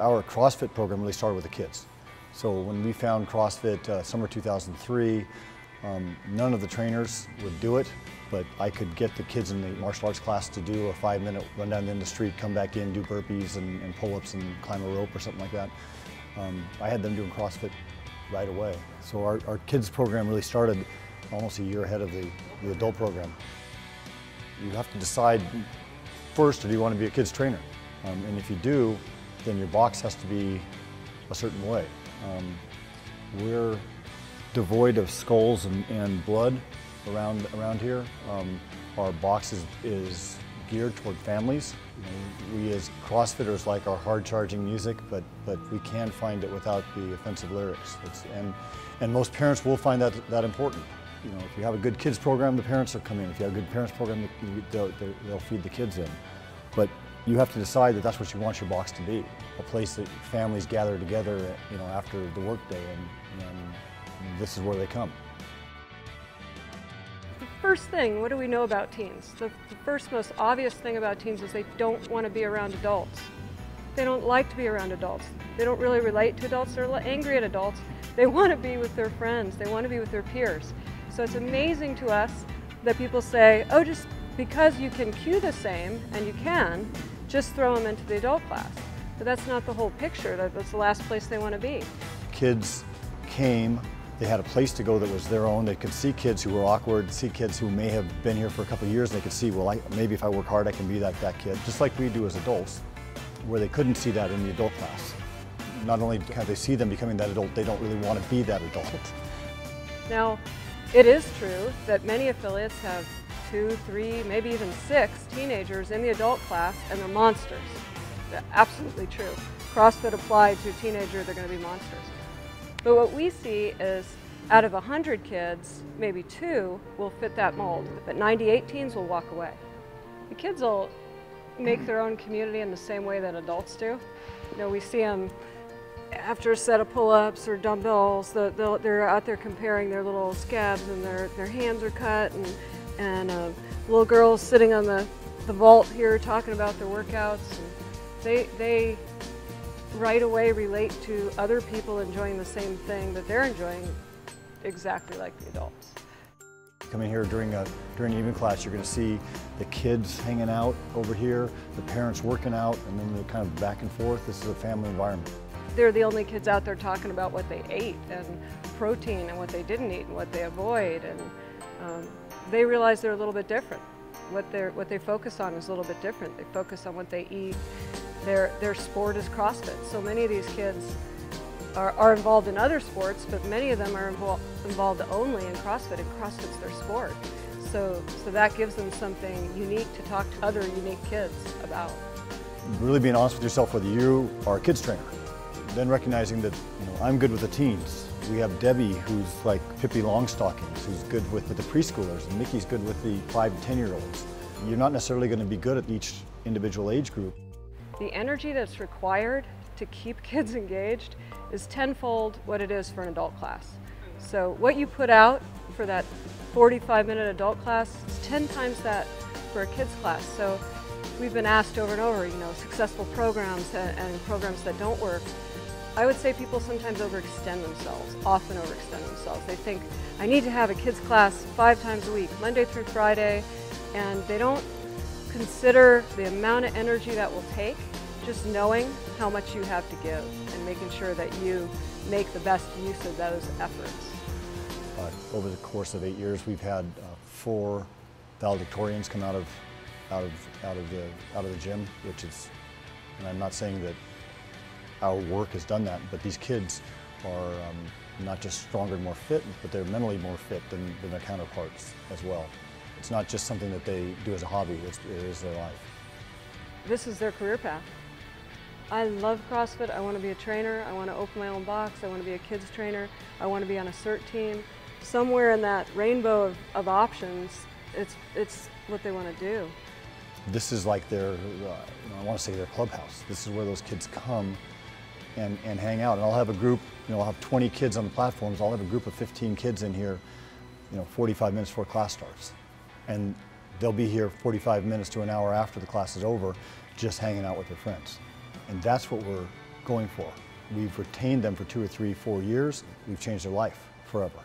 Our CrossFit program really started with the kids. So when we found CrossFit summer 2003, none of the trainers would do it, but I could get the kids in the martial arts class to do a 5-minute run down the street, come back in, do burpees and pull-ups and climb a rope or something like that. I had them doing CrossFit right away. So our kids program really started almost a year ahead of the adult program. You have to decide first, do you want to be a kids trainer? And if you do, then your box has to be a certain way. We're devoid of skulls and blood around here. Our box is geared toward families. We as CrossFitters like our hard-charging music, but we can find it without the offensive lyrics. And most parents will find that important. If you have a good kids program, the parents will come in. If you have a good parents program, they'll feed the kids in. But you have to decide that that's what you want your box to be, a place that families gather together, after the workday, and this is where they come. The first thing, what do we know about teens? The first most obvious thing about teens is they don't want to be around adults. They don't like to be around adults. They don't really relate to adults. They're angry at adults. They want to be with their friends. They want to be with their peers. So it's amazing to us that people say, oh, just because you can cue the same, and you can, just throw them into the adult class. But that's not the whole picture. That's the last place they want to be. Kids came, they had a place to go that was their own. They could see kids who were awkward, see kids who may have been here for a couple of years, and they could see, well, maybe if I work hard, I can be that kid, just like we do as adults, where they couldn't see that in the adult class. Not only can they see them becoming that adult, they don't really want to be that adult. Now, it is true that many affiliates have 2, 3, maybe even 6 teenagers in the adult class, and they're monsters. That's absolutely true. CrossFit applied to a teenager, they're going to be monsters. But what we see is out of 100 kids, maybe 2 will fit that mold, but 98 teens will walk away. The kids will make their own community in the same way that adults do. We see them after a set of pull-ups or dumbbells, they're out there comparing their little scabs, and their hands are cut, and little girls sitting on the vault here talking about their workouts. And they right away relate to other people enjoying the same thing that they're enjoying exactly like the adults. Coming here during evening class, you're going to see the kids hanging out over here, the parents working out, and then they're kind of back and forth. This is a family environment. They're the only kids out there talking about what they ate and protein and what they didn't eat and what they avoid, and they realize they're a little bit different. What they focus on is a little bit different. They focus on what they eat. Their sport is CrossFit. So many of these kids are involved in other sports, but many of them are involved only in CrossFit, and CrossFit's their sport. So that gives them something unique to talk to other unique kids about. Really being honest with yourself whether you are a kids trainer. Then recognizing that I'm good with the teens. We have Debbie, who's like Pippi Longstockings, who's good with the preschoolers, and Nikki's good with the 5 to 10-year-olds. You're not necessarily going to be good at each individual age group. The energy that's required to keep kids engaged is tenfold what it is for an adult class. So what you put out for that 45-minute adult class is 10 times that for a kids class. So we've been asked over and over, successful programs and programs that don't work. I would say people sometimes overextend themselves, often overextend themselves. They think, I need to have a kids class 5 times a week, Monday through Friday, and they don't consider the amount of energy that will take, just knowing how much you have to give and making sure that you make the best use of those efforts. Over the course of 8 years, we've had 4 valedictorians come out of the gym, which is, and I'm not saying that our work has done that, but these kids are not just stronger and more fit, but they're mentally more fit than their counterparts as well. It's not just something that they do as a hobby, it is their life. This is their career path. I love CrossFit, I want to be a trainer, I want to open my own box, I want to be a kids trainer, I want to be on a CERT team. Somewhere in that rainbow of options, it's what they want to do. This is like their, I want to say their clubhouse. This is where those kids come and hang out. And I'll have a group, I'll have 20 kids on the platforms. I'll have a group of 15 kids in here, 45 minutes before class starts. And they'll be here 45 minutes to an hour after the class is over, just hanging out with their friends. And that's what we're going for. We've retained them for 2 or 3, 4 years. We've changed their life forever.